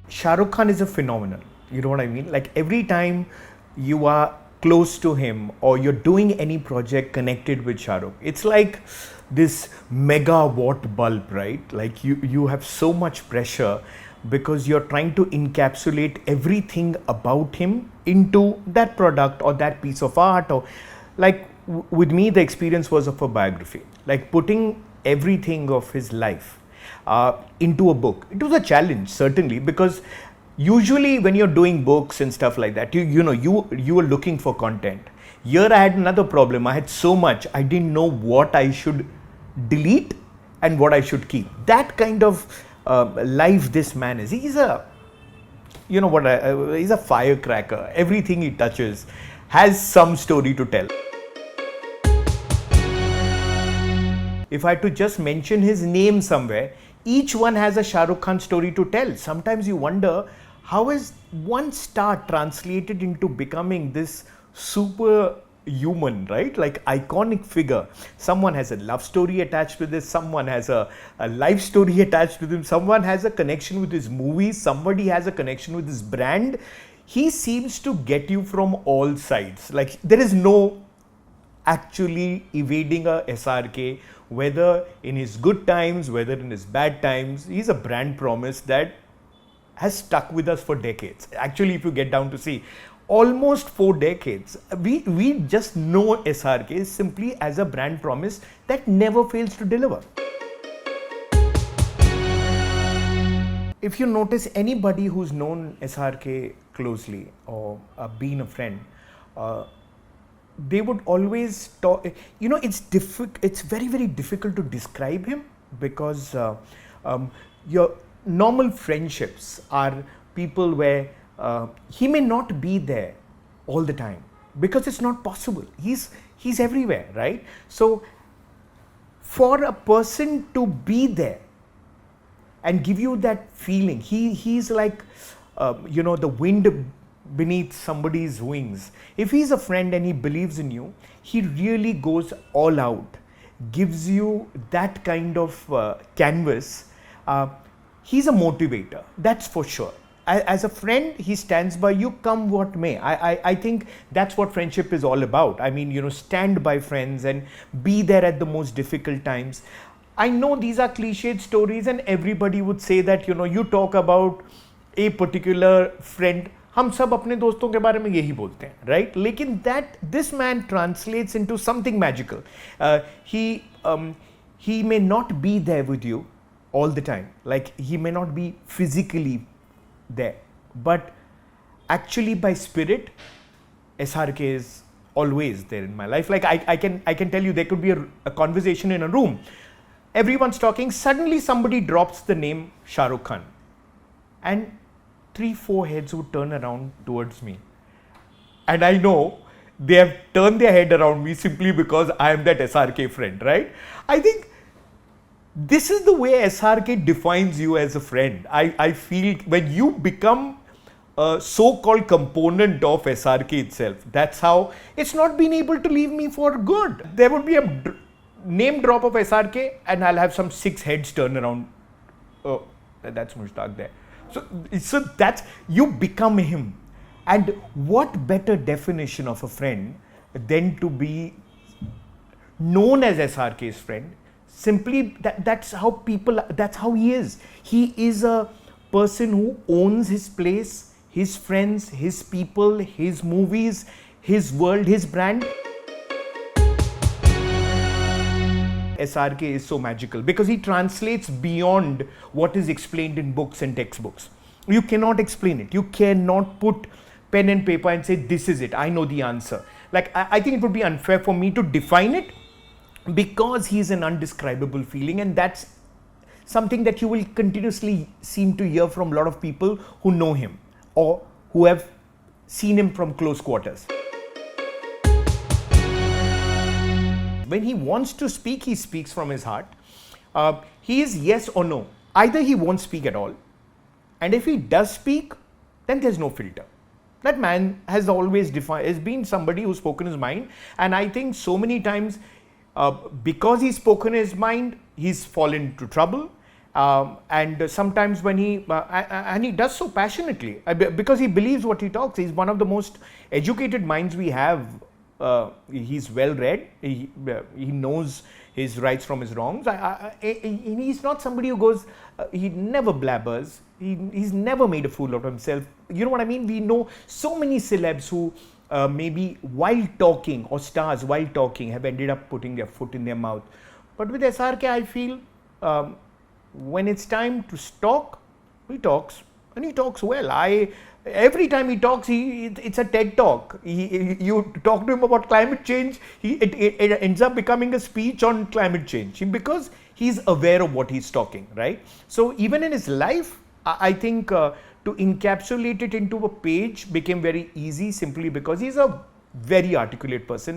Shah Rukh Khan is a phenomenon. You know what I mean? Like every time you are close to him or you're doing any project connected with Shah Rukh, it's like this megawatt bulb, right? Like you have so much pressure because you're trying to encapsulate everything about him into that product or that piece of art. Or like with me, the experience was of a biography, like putting everything of his life into a book. It was a challenge, certainly, because usually when you're doing books and stuff like that, you are looking for content. Here I had another problem. I had so much, I didn't know what I should delete and what I should keep. That kind of life this man is. He's a, he's a firecracker. Everything he touches has some story to tell. If I had to just mention his name somewhere, each one has a Shah Rukh Khan story to tell. Sometimes you wonder, how is one star translated into becoming this superhuman, right? Like iconic figure. Someone has a love story attached with this, someone has a life story attached with him, someone has a connection with his movies, somebody has a connection with his brand. He seems to get you from all sides. Like there is no actually evading a SRK, whether in his good times, whether in his bad times. He's a brand promise that has stuck with us for decades. Actually, if you get down to see, almost 4 decades. We just know SRK simply as a brand promise that never fails to deliver. If you notice anybody who's known SRK closely or been a friend, they would always talk. It's very, very difficult to describe him because your normal friendships are people where he may not be there all the time because it's not possible. He's everywhere, right? So for a person to be there and give you that feeling, he's like the wind beneath somebody's wings. If he's a friend and he believes in you, he really goes all out, gives you that kind of canvas. He's a motivator, that's for sure. As a friend, he stands by you come what may. I think that's what friendship is all about. I mean, stand by friends and be there at the most difficult times. I know these are cliched stories and everybody would say that, you talk about a particular friend. हम सब अपने दोस्तों के बारे में यही बोलते हैं, right? लेकिन this man translates into something magical. He may not be there with you all the time. Like he may not be physically there, but actually by spirit, SRK is always there in my life. Like I can tell you, there could be a conversation in a room. Everyone's talking. Suddenly somebody drops the name Shah Rukh Khan, and 3-4 heads would turn around towards me. And I know they have turned their head around me simply because I am that SRK friend, right? I think this is the way SRK defines you as a friend. I feel when you become a so-called component of SRK itself, that's how it's not been able to leave me for good. There would be a name drop of SRK and I'll have some 6 heads turn around. Oh, that's Mushtaq there. So that's, you become him. And what better definition of a friend than to be known as SRK's friend? Simply that's how he is. He is a person who owns his place, his friends, his people, his movies, his world, his brand. SRK is so magical because he translates beyond what is explained in books and textbooks. You cannot explain it. You cannot put pen and paper and say, this is it, I know the answer. Like, I think it would be unfair for me to define it because he's an undescribable feeling, and that's something that you will continuously seem to hear from a lot of people who know him or who have seen him from close quarters. When he wants to speak, he speaks from his heart. He is yes or no. Either he won't speak at all, and if he does speak, then there's no filter. That man has always been somebody who's spoken his mind, and I think so many times because he's spoken his mind, he's fallen into trouble, And sometimes when and he does so passionately because he believes what he talks. He's one of the most educated minds we have. He's well read. He knows his rights from his wrongs. He's not somebody who goes. He never blabbers. He's never made a fool of himself. You know what I mean? We know so many celebs who maybe while talking, or stars while talking, have ended up putting their foot in their mouth. But with SRK, I feel when it's time to talk, he talks, and he talks well. Every time he talks, it's a TED talk. You talk to him about climate change, it ends up becoming a speech on climate change because he's aware of what he's talking, right? So even in his life, I think to encapsulate it into a page became very easy simply because he's a very articulate person.